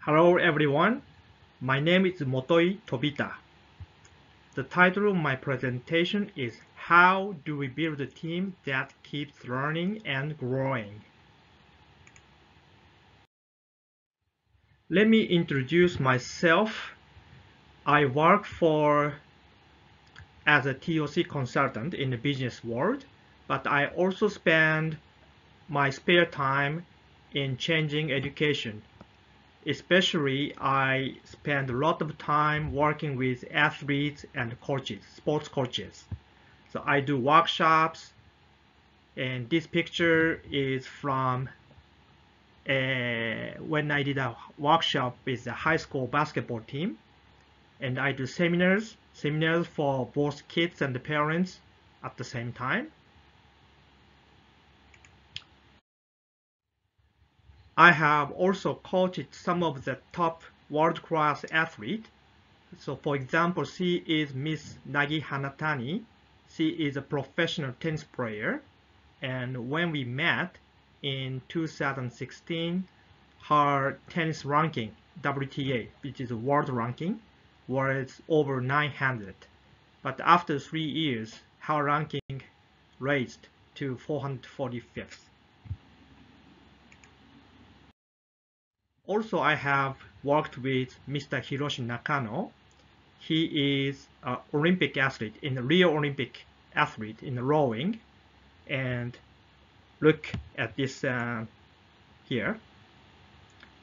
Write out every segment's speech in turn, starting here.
Hello everyone, my name is Motoi Tobita. The title of my presentation is How do we build a team that keeps learning and growing? Let me introduce myself. I work as a TOC consultant in the business world, but I also spend my spare time in changing education. Especially, I spend a lot of time working with athletes and coaches, sports coaches. So I do workshops, and this picture is from when I did a workshop with the high school basketball team, and I do seminars for both kids and the parents at the same time. I have also coached some of the top world-class athletes. So for example, she is Miss Nagi Hanatani. She is a professional tennis player. And when we met in 2016, her tennis ranking, WTA, which is a world ranking, was over 900. But after 3 years, her ranking raised to 445th. Also, I have worked with Mr. Hiroshi Nakano. He is an Olympic athlete, in the Rio Olympic athlete in rowing. And look at this here.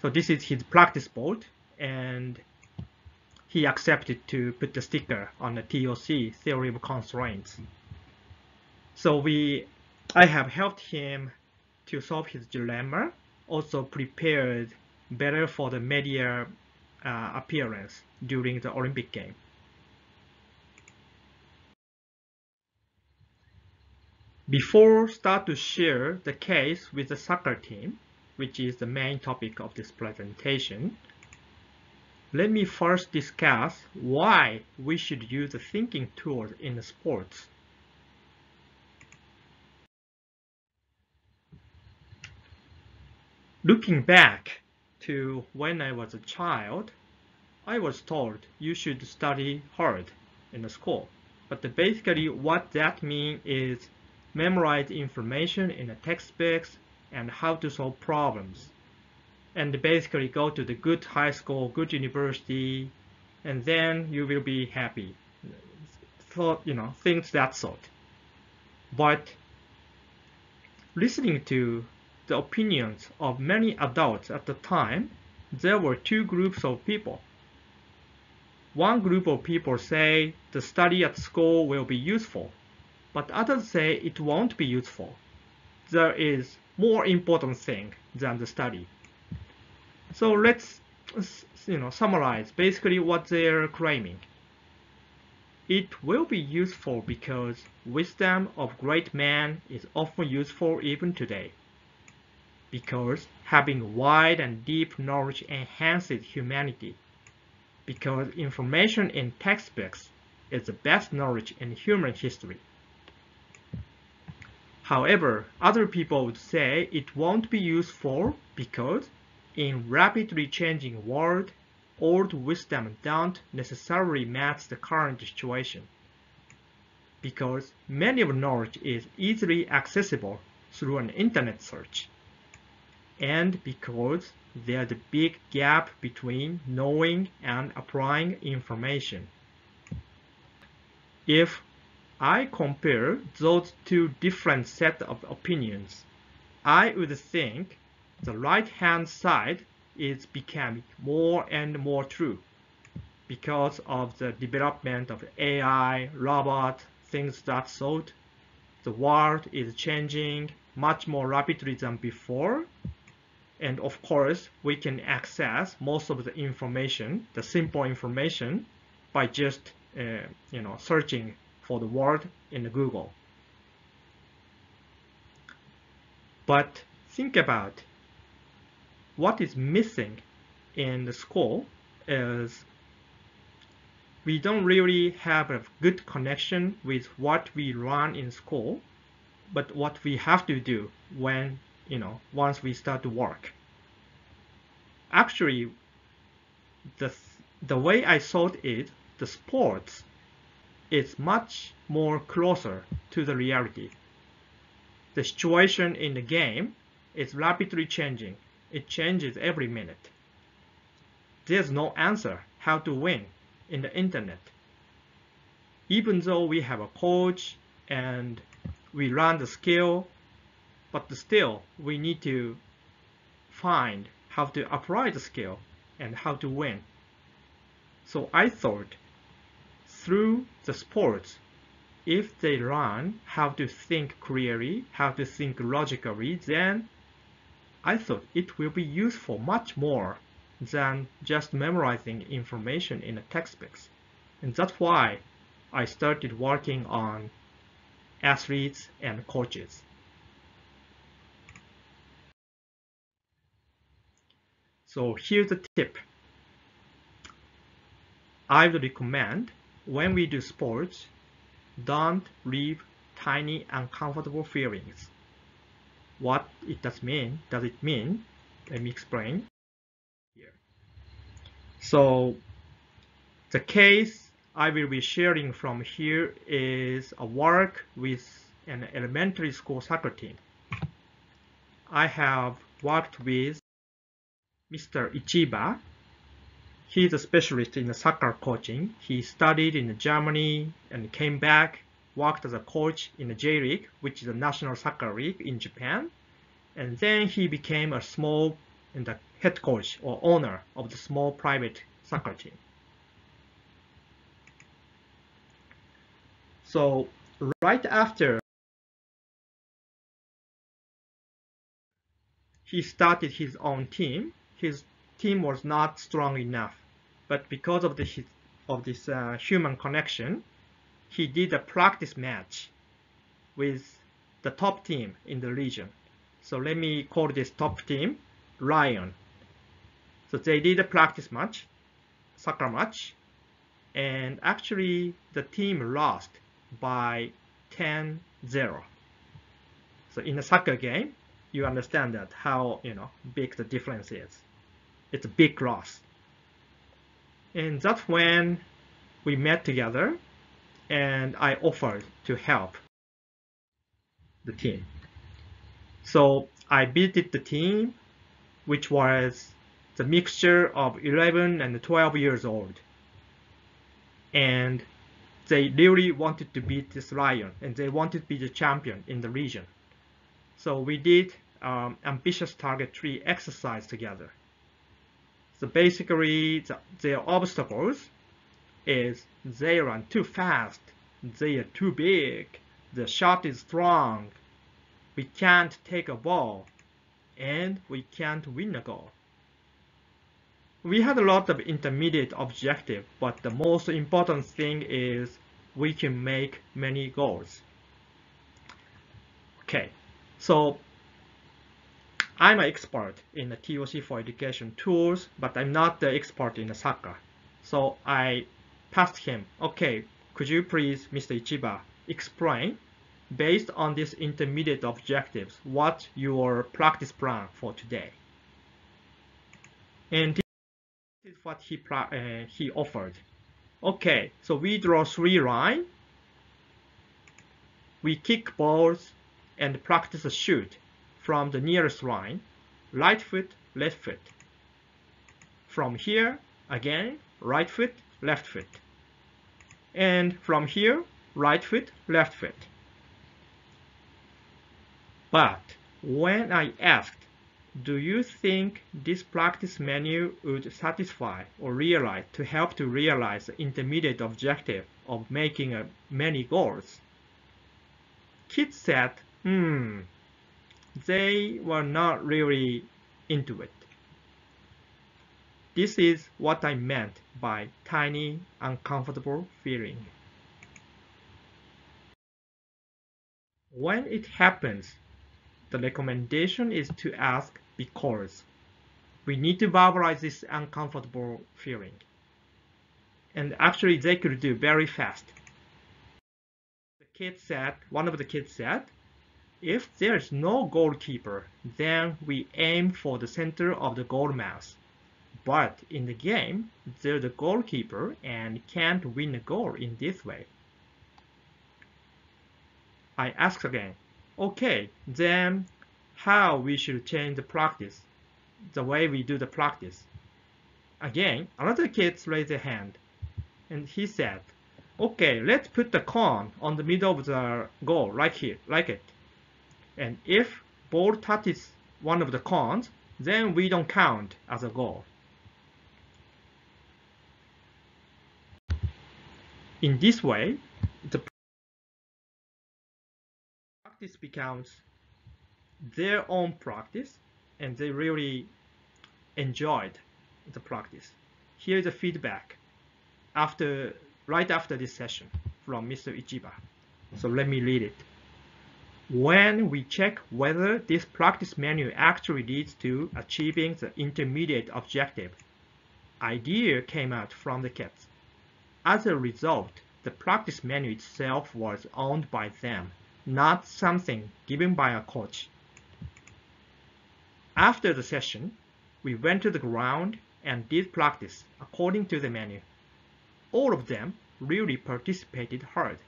So this is his practice boat, and he accepted to put the sticker on the TOC, Theory of Constraints. So I have helped him to solve his dilemma, also prepared better for the media appearance during the Olympic game. Before start to share the case with the soccer team, which is the main topic of this presentation, let me first discuss why we should use the thinking tools in the sports. Looking back to when I was a child, I was told you should study hard in the school. But basically what that means is memorize information in the textbooks and how to solve problems. And basically go to the good high school, good university, and then you will be happy. So, things that sort. But listening to the opinions of many adults at the time, there were two groups of people. One group of people say the study at school will be useful, but others say it won't be useful. There is more important thing than the study. So let's summarize basically what they're claiming. It will be useful because wisdom of great men is often useful even today. Because having wide and deep knowledge enhances humanity. Because information in textbooks is the best knowledge in human history. However, other people would say it won't be useful because in rapidly changing world, old wisdom don't necessarily match the current situation. Because many of knowledge is easily accessible through an internet search. And because there's a big gap between knowing and applying information. If I compare those two different sets of opinions, I would think the right-hand side is becoming more and more true because of the development of AI, robot, things that sort. The world is changing much more rapidly than before. And of course, we can access most of the information, the simple information, by just searching for the word in Google. But think about what is missing in the school is we don't really have a good connection with what we learn in school, but what we have to do when once we start to work. Actually, the way I thought it, the sports is much more closer to the reality. The situation in the game is rapidly changing. It changes every minute. There's no answer how to win in the internet. Even though we have a coach and we learn the skill, but still we need to find how to apply the skill and how to win. So I thought through the sports, if they learn how to think clearly, how to think logically, then I thought it will be useful much more than just memorizing information in the textbooks. And that's why I started working on athletes and coaches. So here's a tip. I would recommend when we do sports, don't leave tiny uncomfortable feelings. What it does it mean? Let me explain here. So the case I will be sharing from here is a work with an elementary school soccer team. I have worked with Mr. Ichiba. He's a specialist in soccer coaching. He studied in Germany and came back, worked as a coach in the J League, which is a national soccer league in Japan. And then he became the head coach or owner of the small private soccer team. So right after he started his own team, his team was not strong enough. But because of this human connection, he did a practice match with the top team in the region. So let me call this top team Lion. So they did a practice match, soccer match, and actually the team lost by 10-0. So in a soccer game, you understand that how big the difference is. It's a big loss. And that's when we met together and I offered to help the team. So I visited the team, which was the mixture of 11 and 12 years old. And they really wanted to beat this Lion and they wanted to be the champion in the region. So we did ambitious target tree exercise together. So basically, their obstacles is they run too fast, they are too big, the shot is strong, we can't take a ball, and we can't win a goal. We had a lot of intermediate objectives, but the most important thing is we can make many goals. Okay, so I'm an expert in the TOC for education tools, but I'm not the expert in the soccer. So I asked him, okay, could you please, Mr. Ichiba, explain, based on these intermediate objectives, what your practice plan for today? And this is what he offered. Okay, so we draw 3 lines, we kick balls, and practice a shoot from the nearest line, right foot, left foot. From here, again, right foot, left foot. And from here, right foot, left foot. But when I asked, do you think this practice menu would satisfy or help to realize the intermediate objective of making many goals? Kids said, they were not really into it. This is what I meant by tiny, uncomfortable feeling. When it happens, the recommendation is to ask because. We need to verbalize this uncomfortable feeling. And actually, they could do very fast. One of the kids said, if there's no goalkeeper, then we aim for the center of the goal mass. but in the game, they're the goalkeeper and can't win a goal in this way. I asked again, okay, then how we should change the practice, the way we do the practice. Again, another kid raised a hand, and he said, okay, let's put the cone on the middle of the goal, like here, like it. And if ball touches one of the cones, then we don't count as a goal. In this way, the practice becomes their own practice, and they really enjoyed the practice. Here is the feedback right after this session from Mr. Ichiba. So let me read it. When we check whether this practice menu actually leads to achieving the intermediate objective, idea came out from the kids. As a result, the practice menu itself was owned by them, not something given by a coach. After the session, we went to the ground and did practice according to the menu. All of them really participated hard.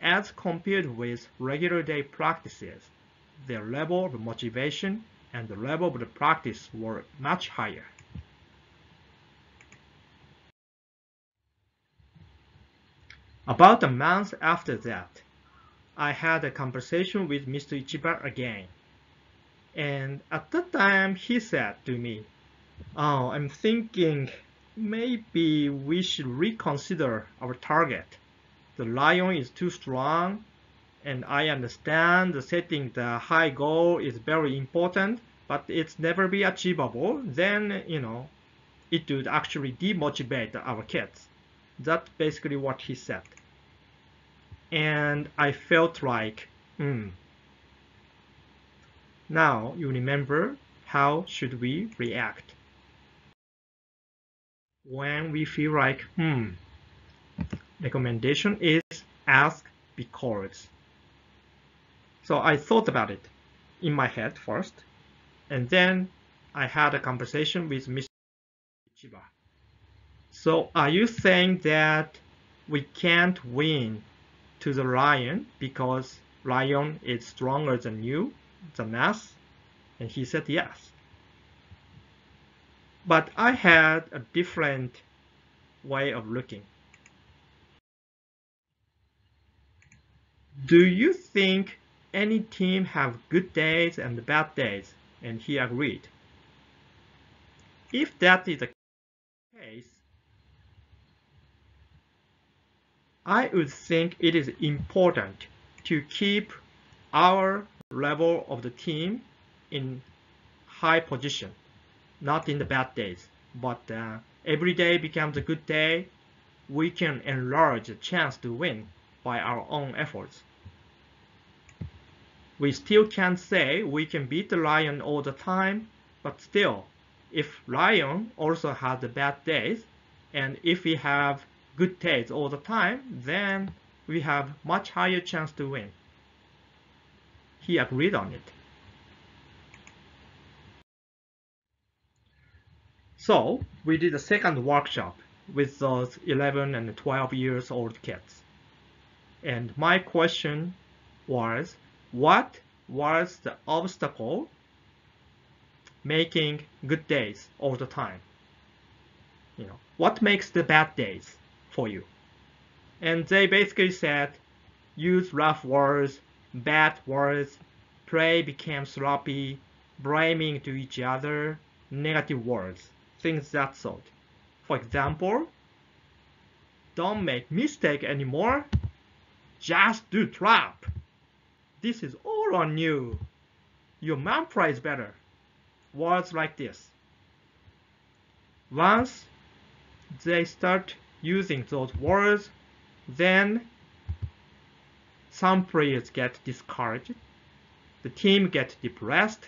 As compared with regular day practices, their level of motivation and the level of the practice were much higher. About a month after that, I had a conversation with Mr. Ichiba again. And at that time, he said to me, "Oh, I'm thinking maybe we should reconsider our target. The lion is too strong, and I understand the setting the high goal is very important, but it's never be achievable. Then, it would actually demotivate our kids." That's basically what he said. And I felt like, now you remember how should we react when we feel like, recommendation is ask because. So I thought about it in my head first, and then I had a conversation with Mr. Ichiba. So are you saying that we can't win to the lion because lion is stronger than you, than us? And he said yes. But I had a different way of looking. Do you think any team have good days and bad days? And he agreed. If that is the case, I would think it is important to keep our level of the team in high position, not in the bad days. But every day becomes a good day. We can enlarge the chance to win by our own efforts. We still can't say we can beat the lion all the time, but still, if lion also has the bad days, and if we have good days all the time, then we have much higher chance to win. He agreed on it. So we did a second workshop with those 11 and 12 years old kids. And my question was, what was the obstacle making good days all the time? What makes the bad days for you? And they basically said, use rough words, bad words, play became sloppy, blaming to each other, negative words, things that sort. For example, don't make mistake anymore, just do trap. This is all on you. Your mantra is better. Words like this. Once they start using those words, then some players get discouraged, the team gets depressed,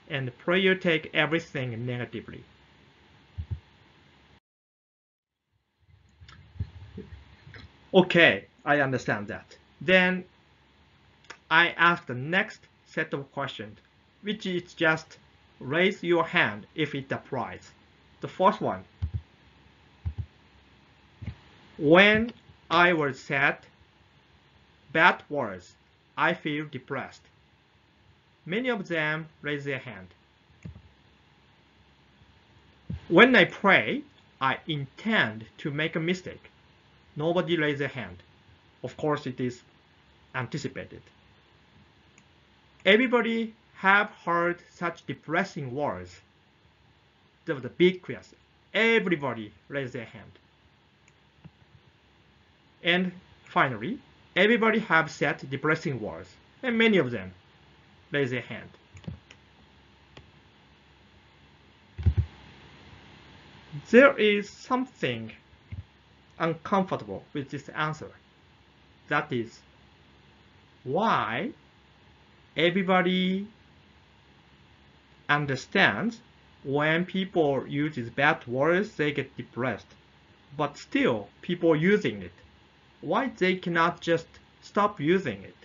and the player take everything negatively. Okay, I understand that. Then I ask the next set of questions, which is just raise your hand if it applies. The first one. When I was said bad words, I feel depressed. Many of them raise their hand. When I pray, I intend to make a mistake. Nobody raise their hand. Of course, it is anticipated. Everybody have heard such depressing words. That was a big question. Everybody raise their hand. And finally, everybody have said depressing words, and many of them raise their hand. There is something uncomfortable with this answer. That is why everybody understands when people use bad words, they get depressed. But still, people using it. Why they cannot just stop using it?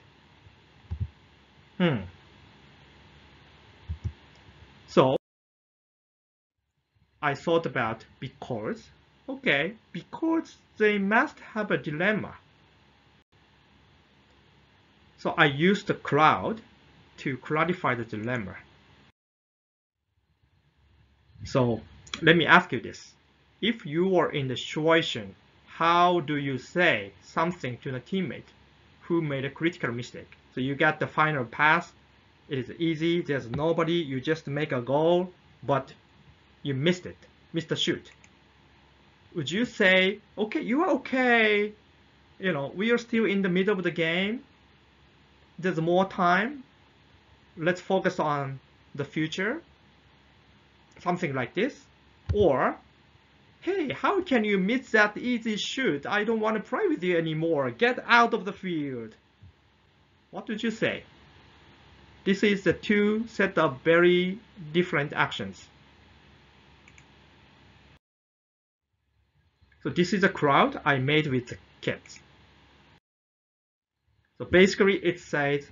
So I thought about because. Okay, because they must have a dilemma. So I used the crowd to clarify the dilemma. So let me ask you this. If you are in the situation, how do you say something to the teammate who made a critical mistake? So you got the final pass. It is easy. There's nobody. You just make a goal, but you missed it. Missed the shoot. Would you say, okay, you are okay. We are still in the middle of the game. There's more time. Let's focus on the future. Something like this. Or, hey, how can you miss that easy shoot? I don't want to play with you anymore. Get out of the field. What would you say? This is the two set of very different actions. So this is a crowd I made with the kids. So basically it says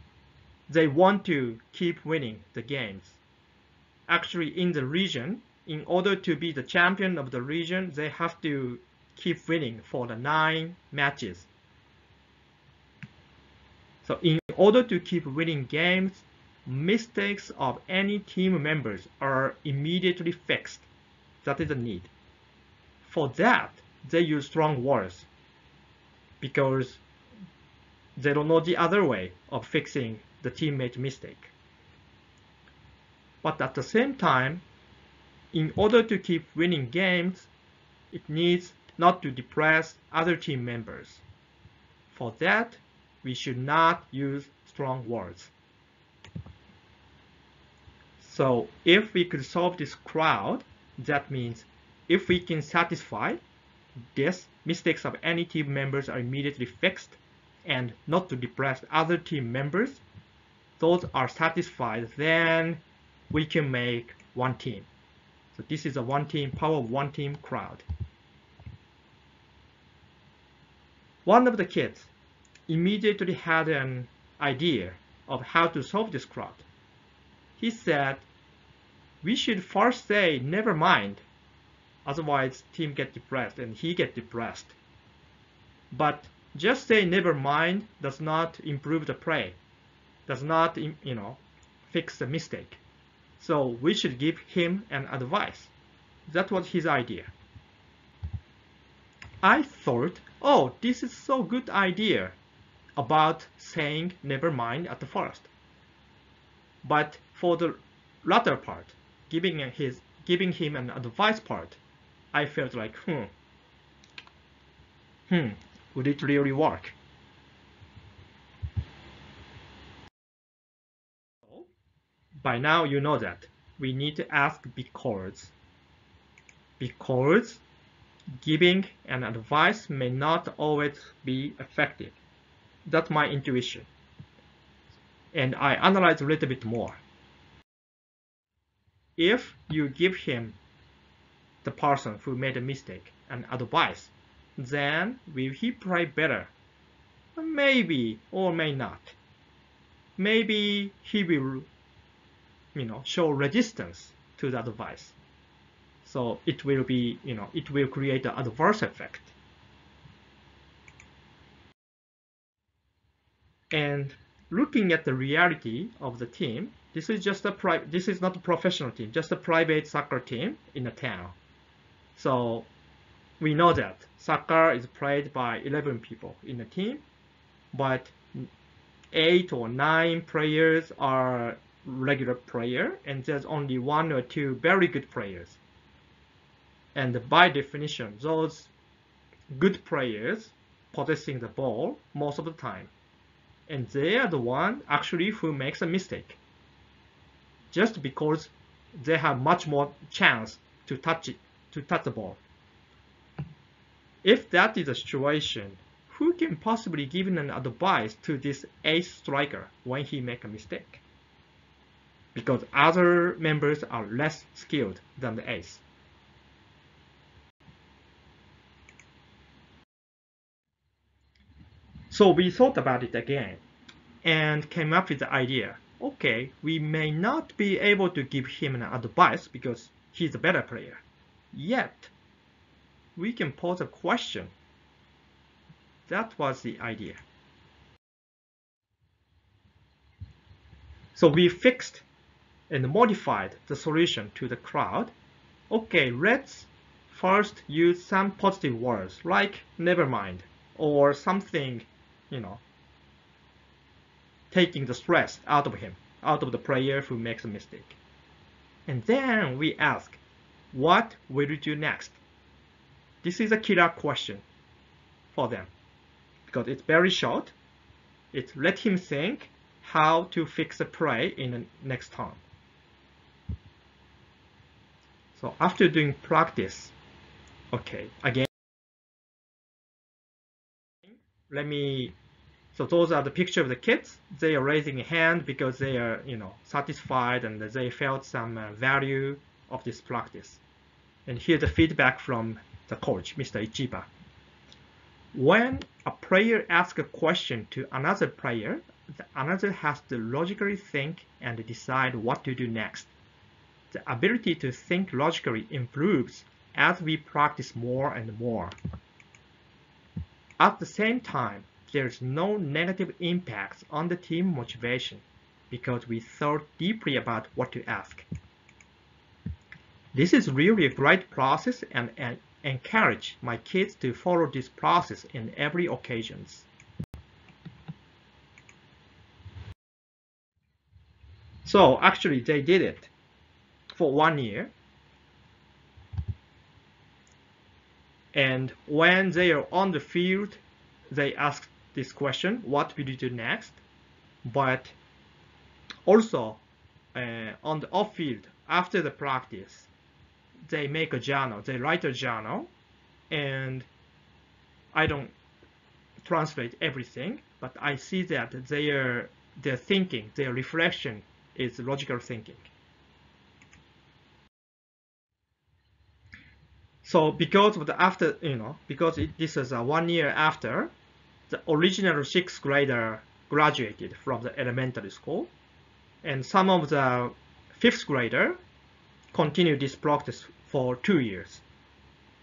they want to keep winning the games. Actually in the region, in order to be the champion of the region, they have to keep winning for the 9 matches. So in order to keep winning games, mistakes of any team members are immediately fixed. That is the need. For that, they use strong words because they don't know the other way of fixing the teammate mistake. But at the same time, in order to keep winning games, it needs not to depress other team members. For that, we should not use strong words. So if we could solve this crowd, that means if we can satisfy this, mistakes of any team members are immediately fixed, and not to depress other team members, those are satisfied, then we can make one team. So this is a one team, power of one team crowd. One of the kids immediately had an idea of how to solve this crowd. He said, we should first say never mind, otherwise team get depressed and he get depressed. But just say never mind does not improve the play, does not fix the mistake. So we should give him an advice. That was his idea. I thought, oh, this is so good idea about saying never mind at the first. But for the latter part, giving him an advice part, I felt like, would it really work? So, by now you know that we need to ask because giving an advice may not always be effective. That's my intuition. And I analyze a little bit more. If you give him, the person who made a mistake, an advice, then will he play better? Maybe or may not. Maybe he will, show resistance to the advice. So it will be, it will create an adverse effect. And looking at the reality of the team, this is just this is not a professional team, just a private soccer team in a town. So we know that soccer is played by 11 people in a team, but 8 or 9 players are regular player, and there's only 1 or 2 very good players. And by definition, those good players possessing the ball most of the time, and they are the one actually who makes a mistake, just because they have much more chance to touch the ball. If that is the situation, who can possibly give an advice to this ace striker when he makes a mistake? Because other members are less skilled than the ace. So we thought about it again and came up with the idea. Okay, we may not be able to give him an advice because he's a better player. Yet, we can pose a question. That was the idea. So we fixed and modified the solution to the crowd. Okay, let's first use some positive words like never mind or something, taking the stress out of him, out of the player who makes a mistake. And then we ask, what will you do next? This is a killer question for them because it's very short. It let him think how to fix a play in the next turn. So after doing practice, okay, again, so those are the picture of the kids. They are raising a hand because they are, satisfied and they felt some value of this practice. And here's the feedback from the coach, Mr. Ichiba. When a player asks a question to another player, the another has to logically think and decide what to do next. The ability to think logically improves as we practice more and more. At the same time, there's no negative impacts on the team motivation because we thought deeply about what to ask. This is really a great process and encourage my kids to follow this process in every occasions. So actually they did it for 1 year. And when they are on the field, they ask this question, what will you do next? But also on the off field, after the practice, they make a journal, they write a journal, and I don't translate everything, but I see that their thinking, their reflection is logical thinking. So because of this is 1 year after, the original 6th grader graduated from the elementary school, and some of the 5th grader continued this practice for 2 years.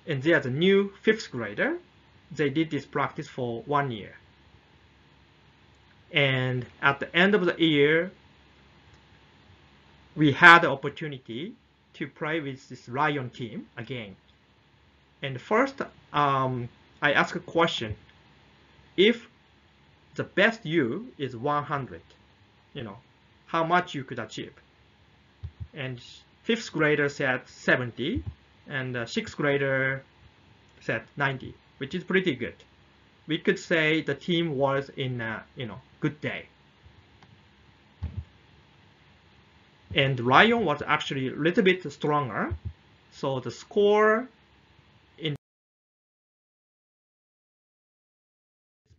And there's a new 5th grader, they did this practice for 1 year. And at the end of the year, we had the opportunity to play with this Lion team again. And first, I asked a question. If the best you is 100, how much you could achieve? And 5th grader said 70, and 6th grader said 90, which is pretty good. We could say the team was in a good day. And Lion was actually a little bit stronger, so the score in this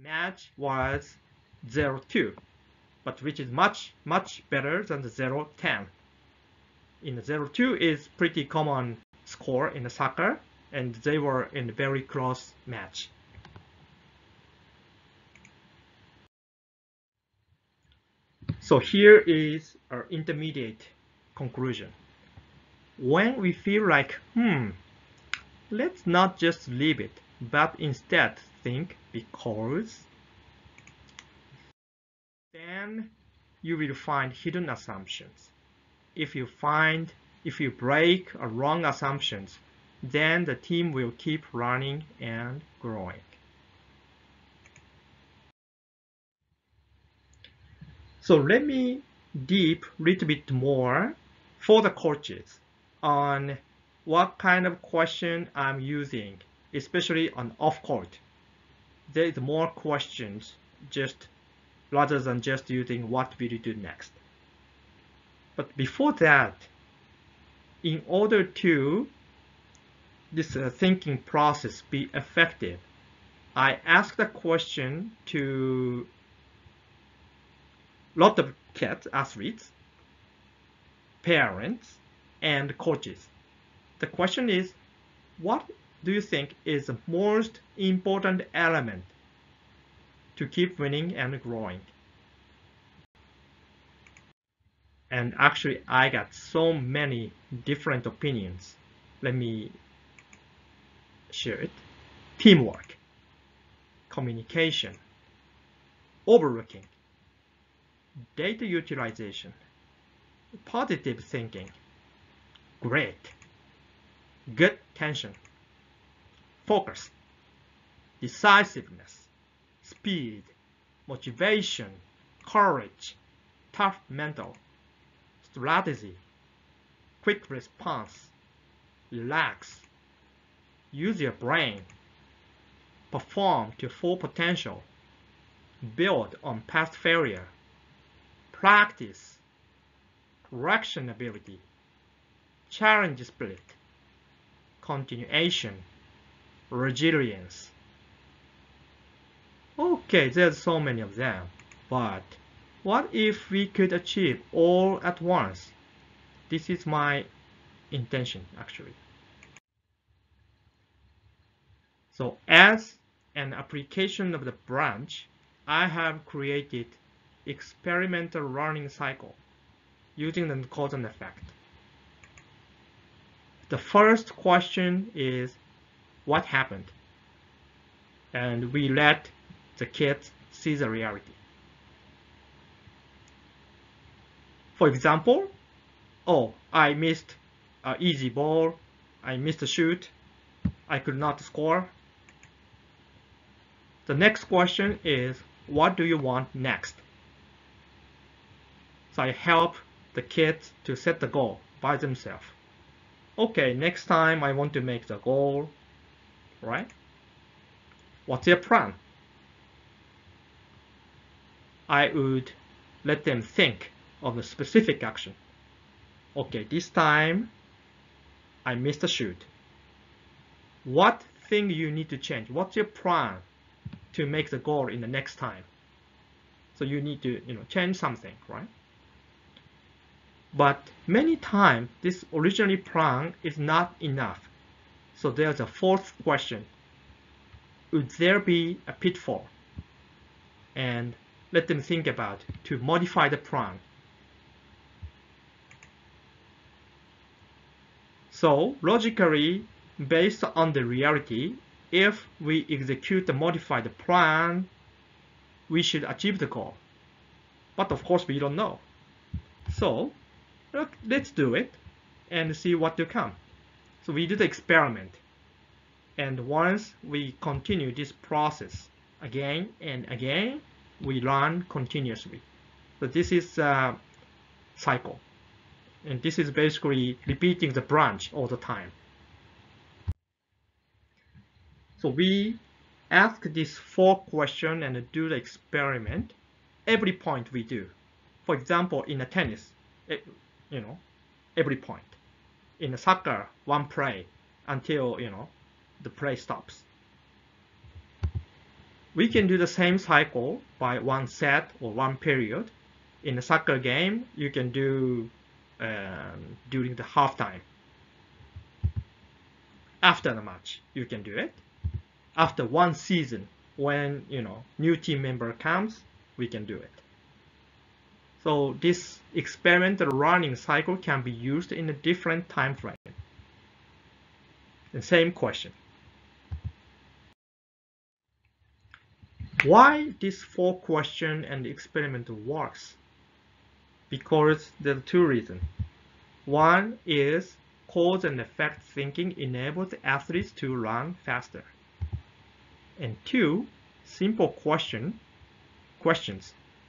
match was 0-2, but which is much better than the 0-10. In the 0-2 is pretty common score in the soccer, and they were in a very close match. So here is our intermediate conclusion. when we feel like, let's not just leave it, but instead think because, then you will find hidden assumptions. If you break a wrong assumptions, then the team will keep running and growing. So let me deep a little bit more for the coaches on what kind of question I'm using, especially on off-court. There is more questions just rather than just using what will you do next. But before that, in order to this thinking process be effective, I ask the question to a lot of kids, athletes, parents, and coaches. The question is, what do you think is the most important element to keep winning and growing? And actually, I got so many different opinions. Let me share it. Teamwork, communication, overlooking, data utilization, positive thinking, great, good tension, focus, decisiveness, speed, motivation, courage, tough mental, strategy, quick response, relax, use your brain, perform to full potential, build on past failure, practice, correction ability, challenge spirit, continuation, resilience. Okay, there's so many of them, but what if we could achieve all at once? This is my intention, actually. So as an application of the branch, I have created experimental learning cycle using the cause and effect. The first question is, what happened? And we let the kids see the reality. For example, oh, I missed an easy ball, I missed a shoot, I could not score. The next question is, what do you want next? So I help the kids to set the goal by themselves. Okay, next time I want to make the goal, right? What's your plan? I would let them think of a specific action. Okay, this time I missed a shoot. What thing you need to change? What's your plan to make the goal in the next time? So you need to, change something, right? But many times this originally plan is not enough. So there's a fourth question. Would there be a pitfall? And let them think about to modify the plan. So logically, based on the reality, if we execute the modified plan, we should achieve the goal. But of course, we don't know. So let's do it and see what will come. So we do the experiment. And once we continue this process again and again, we learn continuously. So this is a cycle. And this is basically repeating the branch all the time. So we ask this 4 questions and do the experiment every point we do. For example, in a tennis, every point. In a soccer, one play until, the play stops. We can do the same cycle by one set or one period. In a soccer game, you can do during the halftime. After the match, you can do it. After one season, when new team member comes, we can do it. So this experimental running cycle can be used in a different time frame. The same question. Why this 4-question and experiment works? Because there are 2 reasons. One is cause and effect thinking enables athletes to run faster. And 2, simple questions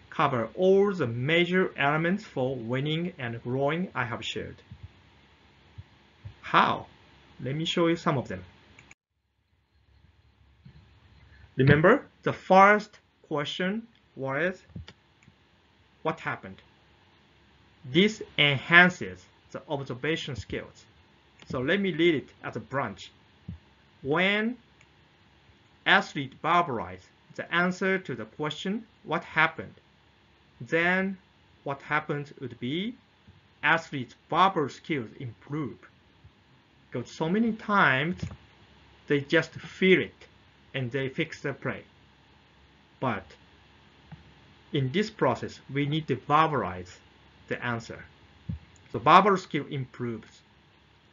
cover all the major elements for winning and growing I have shared. How? Let me show you some of them. Remember, the first question was, what happened? This enhances the observation skills. So let me read it as a branch. When athletes verbalize the answer to the question, what happened? Then what happens would be athletes' verbal skills improve. Because so many times they just feel it and they fix the play. But in this process, we need to verbalize the answer. So verbal skill improves.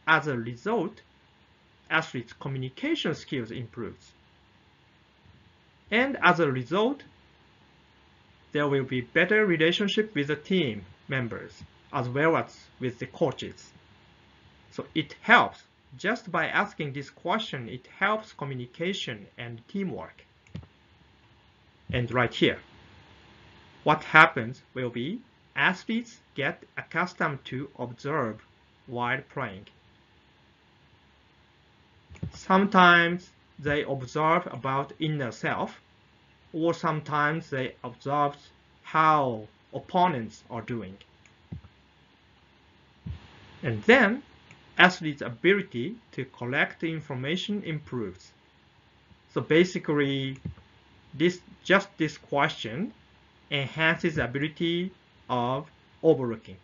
As a result, athletes' communication skills improves. And as a result, there will be better relationship with the team members as well as with the coaches. So it helps. Just by asking this question, it helps communication and teamwork. And right here, what happens will be athletes get accustomed to observe while playing. Sometimes they observe about inner self, or sometimes they observe how opponents are doing. And then athletes' ability to collect the information improves. So basically, this question enhances the ability of overlooking.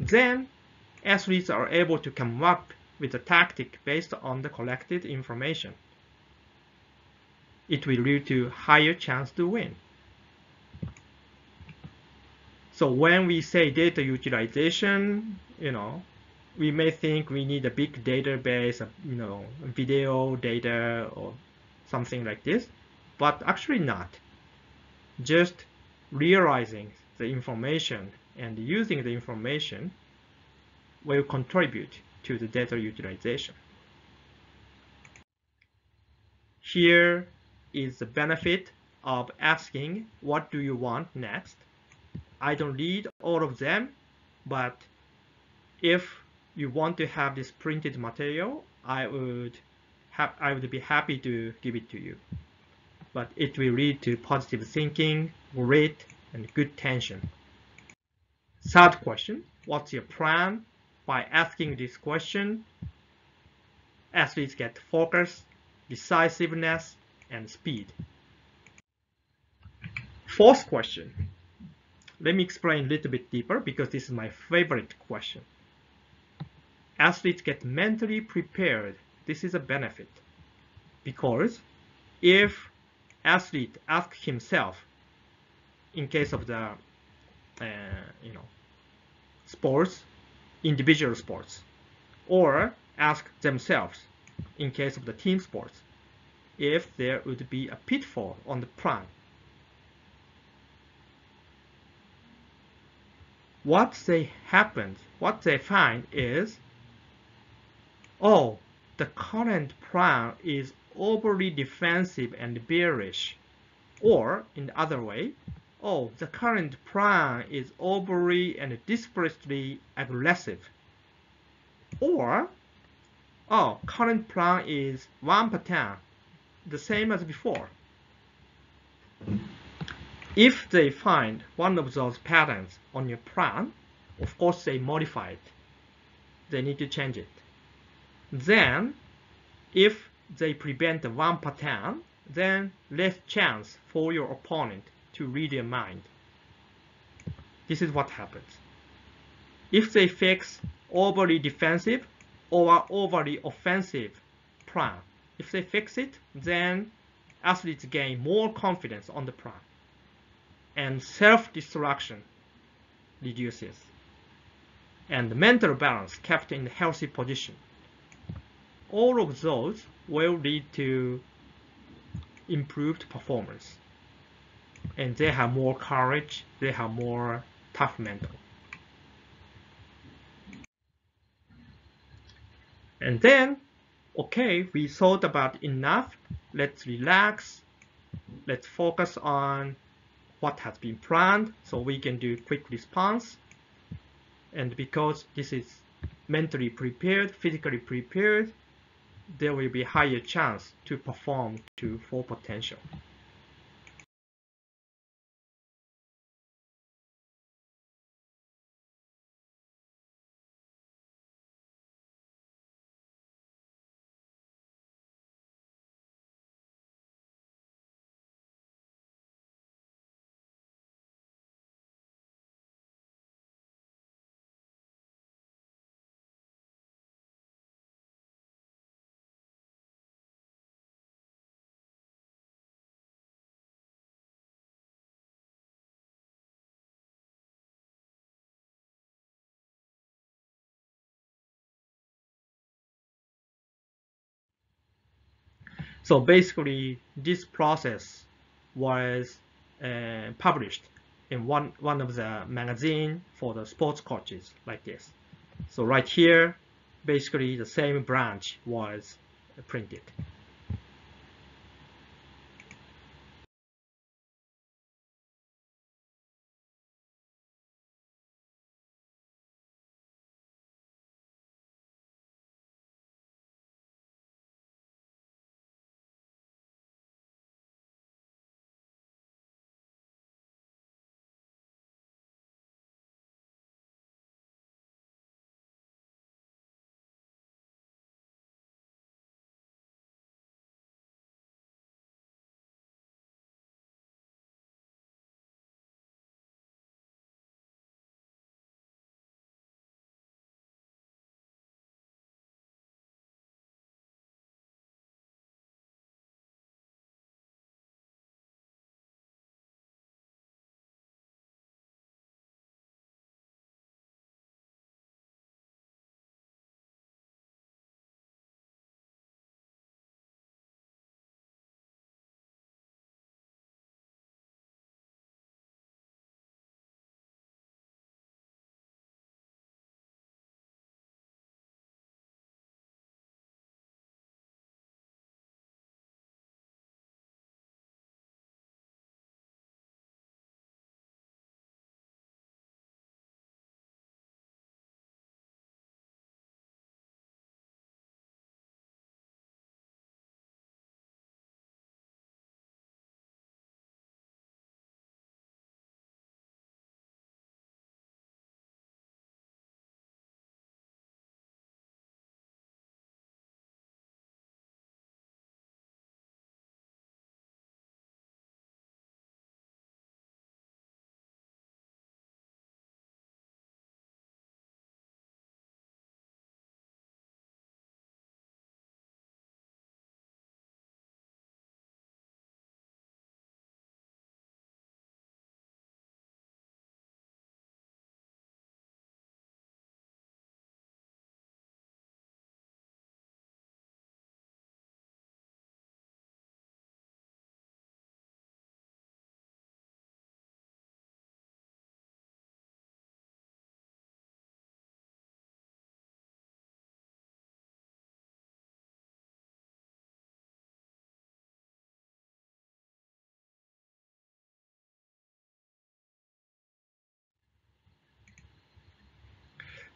Then athletes are able to come up with a tactic based on the collected information. It will lead to higher chance to win. So when we say data utilization, we may think we need a big database, video data or something like this, but actually not. Just realizing the information and using the information will contribute to the data utilization. Here is the benefit of asking, what do you want next? I don't read all of them, but if you want to have this printed material, I would be happy to give it to you. But it will lead to positive thinking, grit, and good tension. Third question, what's your plan? By asking this question, athletes get focus, decisiveness, and speed. Fourth question. Let me explain a little bit deeper because this is my favorite question. Athletes get mentally prepared. This is a benefit because if athlete asks himself, in case of the sports, individual sports, or ask themselves in case of the team sports, if there would be a pitfall on the plan, what they find is, oh, the current plan is overly defensive and bearish. Or, in the other way, oh, the current plan is overly and desperately aggressive. Or, oh, current plan is one pattern, the same as before. If they find one of those patterns on your plan, of course they modify it. They need to change it. Then, if they prevent the one pattern, then less chance for your opponent to read your mind. This is what happens. If they fix overly defensive or overly offensive plan, if they fix it, then athletes gain more confidence on the plan. and self-destruction reduces, and mental balance kept in a healthy position. All of those will lead to improved performance, and they have more courage, they have more tough mental. And then, okay, we thought about enough, let's relax, let's focus on what has been planned so we can do quick response. And because this is mentally prepared, physically prepared, there will be higher chance to perform to full potential. So basically, this process was published in one of the magazine for the sports coaches like this. So right here, basically the same branch was printed.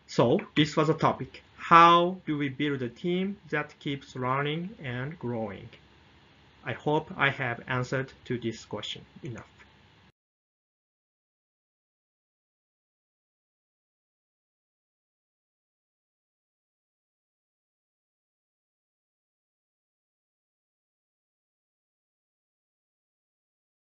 So this was a topic. How do we build a team that keeps learning and growing? I hope I have answered to this question enough.